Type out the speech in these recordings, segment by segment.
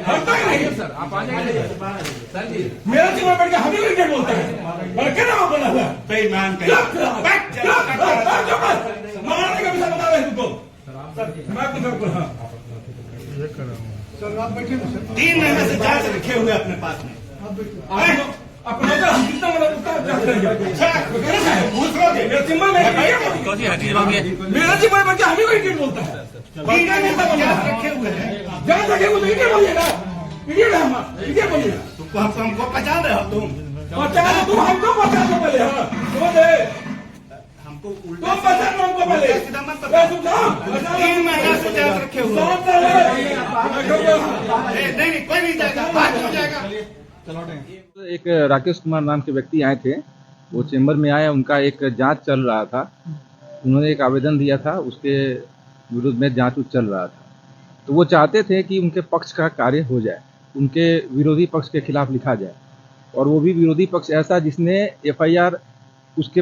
हटता ही नहीं सर आप आ जाइए सर जी। मेरा सीट पर बैठ के हम ही क्रिकेट बोलते हैं और क्या नाम बना हुआ बेईमान मारने का विषय बता रहे हैं तुमको मैं कुछ और हाँ सर आप बैठिए ना सर। 3 महीने से जांच रखे हुए अपने पास में। अपना तो हम कितना मतलब उसका जांच करेंगे पूछ लोगे मेरा सिंबल में मेरा सिंबल बैठ के हम ही क्रिकेट बोलता है 3 महीने से जांच रखे हुए हैं। जांच रखे हुए क्रिकेट बोलिएगा क्रिकेट है हम क्रिकेट बोलिएगा तुमको हमको पहचान रहे हो तुम। पहचान तुम हमको पहचान दो पहले हाँ समझे हमको तुम उल्टा पहचान लो हमको पहले सीधा मत पकड़ो। 3 महीने से जांच रखे हुए हैं। नहीं कोई नहीं जाएगा, बात हो जाएगा। एक राकेश कुमार नाम के व्यक्ति आए थे, वो चेंबर में आए, उनका एक जांच चल रहा था। उन्होंने एक आवेदन दिया था, उसके विरुद्ध में जांच चल रहा था। तो वो चाहते थे कि उनके पक्ष का कार्य हो जाए, उनके विरोधी पक्ष के खिलाफ लिखा जाए, और वो भी विरोधी पक्ष ऐसा जिसने FIR उसके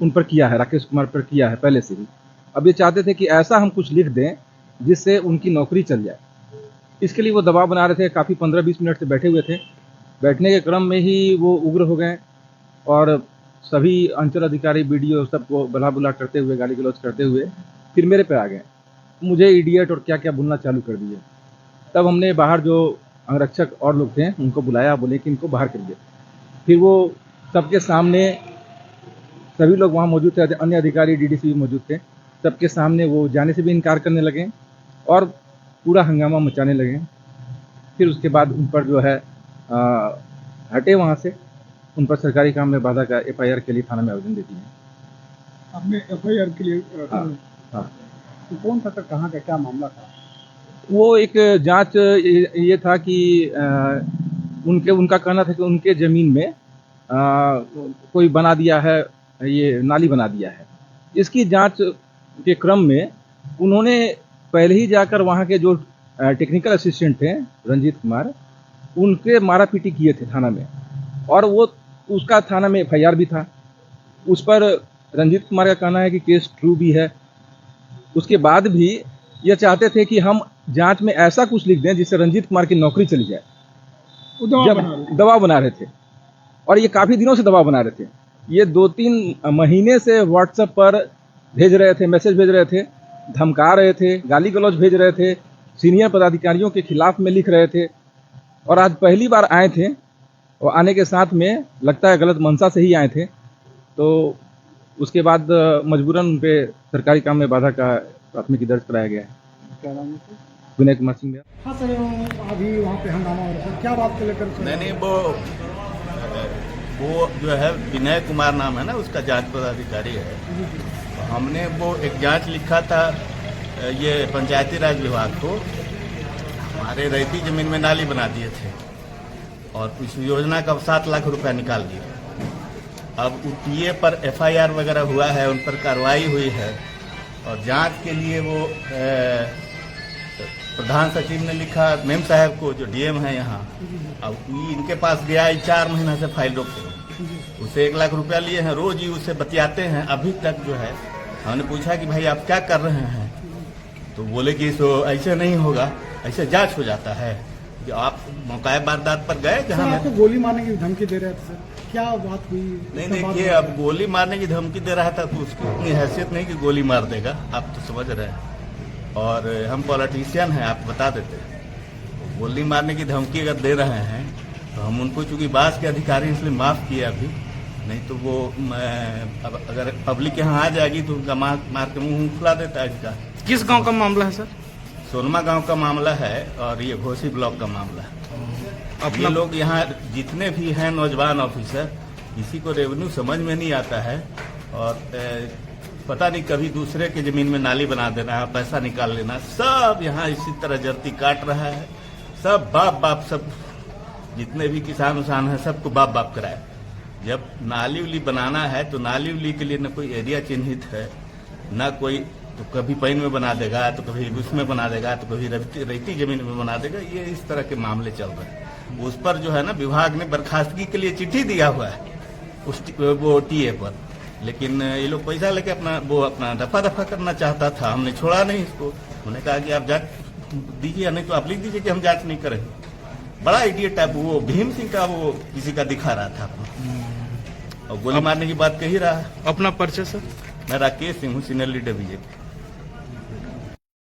उन पर किया है, राकेश कुमार पर किया है पहले से ही। अब ये चाहते थे कि ऐसा हम कुछ लिख दें जिससे उनकी नौकरी चल जाए। इसके लिए वो दबाव बना रहे थे, काफ़ी 15-20 मिनट से बैठे हुए थे। बैठने के क्रम में ही वो उग्र हो गए और सभी अंचल अधिकारी BDO सबको बला बुला करते हुए, गाली गलौज करते हुए फिर मेरे पे आ गए, मुझे इडियट और क्या क्या बोलना चालू कर दिए। तब हमने बाहर जो अंगरक्षक और लोग थे उनको बुलाया, बोले कि इनको बाहर करिए। फिर वो सबके सामने, सभी लोग वहाँ मौजूद थे, अन्य अधिकारी DDC भी मौजूद थे, सबके सामने वो जाने से भी इनकार करने लगे और पूरा हंगामा मचाने लगे। फिर उसके बाद उन पर जो है हटे वहाँ से, उन पर सरकारी काम में बाधा का FIR के लिए थाना में आवेदन दे दिए। आपने FIR के लिए हाँ। तो कौन था सर, कहाँ का क्या मामला था? वो एक जांच ये था कि उनका कहना था कि उनके ज़मीन में कोई बना दिया है, ये नाली बना दिया है। इसकी जांच के क्रम में उन्होंने पहले ही जाकर वहाँ के जो टेक्निकल असिस्टेंट थे रंजीत कुमार, उनके मारा पीटी किए थे थाना में, और वो उसका थाना में FIR भी था। उस पर रंजीत कुमार का कहना है कि केस ट्रू भी है। उसके बाद भी ये चाहते थे कि हम जांच में ऐसा कुछ लिख दें जिससे रंजीत कुमार की नौकरी चली जाए। दबाव बना रहे थे, और ये काफ़ी दिनों से दबाव बना रहे थे। ये 2-3 महीने से व्हाट्सएप पर भेज रहे थे, मैसेज भेज रहे थे, धमका रहे थे, गाली गलौज भेज रहे थे, सीनियर पदाधिकारियों के खिलाफ में लिख रहे थे। और आज पहली बार आए थे, और आने के साथ में लगता है गलत मंशा से ही आए थे। तो उसके बाद मजबूरन उन पे सरकारी काम में बाधा का प्राथमिकी दर्ज कराया गया है। क्या नाम है सर? विनय कुमार सिंह। हाँ सर, अभी वहाँ पे हंगामा हो रहा है, क्या बात को लेकर? नहीं वो जो है विनय कुमार नाम है ना, उसका जांच पदाधिकारी है। तो हमने वो एक जांच लिखा था ये पंचायती राज विभाग को, हमारे रैती जमीन में नाली बना दिए थे और इस योजना का 7 लाख रुपया निकाल दिया। अब UTA पर FIR वगैरह हुआ है, उन पर कार्रवाई हुई है, और जांच के लिए वो प्रधान सचिव ने लिखा मेम साहब को, जो DM है यहाँ। अब इनके पास गया 4 महीना से फाइल रोके, उसे 1 लाख रुपया लिए हैं, रोज ही उससे बतियाते हैं। अभी तक जो है हमने पूछा कि भाई आप क्या कर रहे हैं, तो बोले कि सो ऐसे नहीं होगा, ऐसे जांच हो जाता है। जो आप मौका वारदात पर गए जहाँ आपको गोली मारने की धमकी दे रहे थे सर, क्या बात हुई? नहीं देखिए, अब गोली मारने की धमकी दे रहा था तो उसकी इतनी हैसियत नहीं कि गोली मार देगा, आप तो समझ रहे हैं। और हम पॉलिटिशियन हैं, आप बता देते हैं। गोली मारने की धमकी अगर दे रहे हैं तो हम उनको, चूंकि बास के अधिकारी इसलिए माफ़ किया अभी, नहीं तो वो अगर पब्लिक यहाँ आ जाएगी तो उनका मार के मुँह खुला देता है इसका। किस गांव का मामला है सर? सोनमा गांव का मामला है और ये घोसी ब्लॉक का मामला है। ये लोग यहाँ जितने भी हैं नौजवान ऑफिसर, किसी को रेवेन्यू समझ में नहीं आता है, और पता नहीं कभी दूसरे के जमीन में नाली बना देना है, पैसा निकाल लेना, सब यहाँ इसी तरह जर्ती काट रहा है। सब बाप सब जितने भी किसान उसान हैं सबको बाप कराए। जब नाली उली बनाना है तो नाली उली के लिए न कोई एरिया चिन्हित है, न कोई, तो कभी पैन में बना देगा, तो कभी उसमें बना देगा, तो कभी रेती जमीन में बना देगा। ये इस तरह के मामले चल रहे हैं। उस पर जो है ना, विभाग ने बर्खास्तगी के लिए चिट्ठी दिया हुआ है वो TA पर, लेकिन ये लोग पैसा लेके अपना दफा करना चाहता था। हमने छोड़ा नहीं इसको, हमने कहा कि आप जांच दीजिए, नहीं तो आप लिख दीजिए कि हम जांच नहीं करेंगे। बड़ा इडियट टाइप, वो भीम सिंह का वो किसी का दिखा रहा था अपना, और गोली मारने की बात कही रहा है। अपना परिचय सर? मैं राकेश सिंह हूँ, सीनियर लीडर बीजेपी।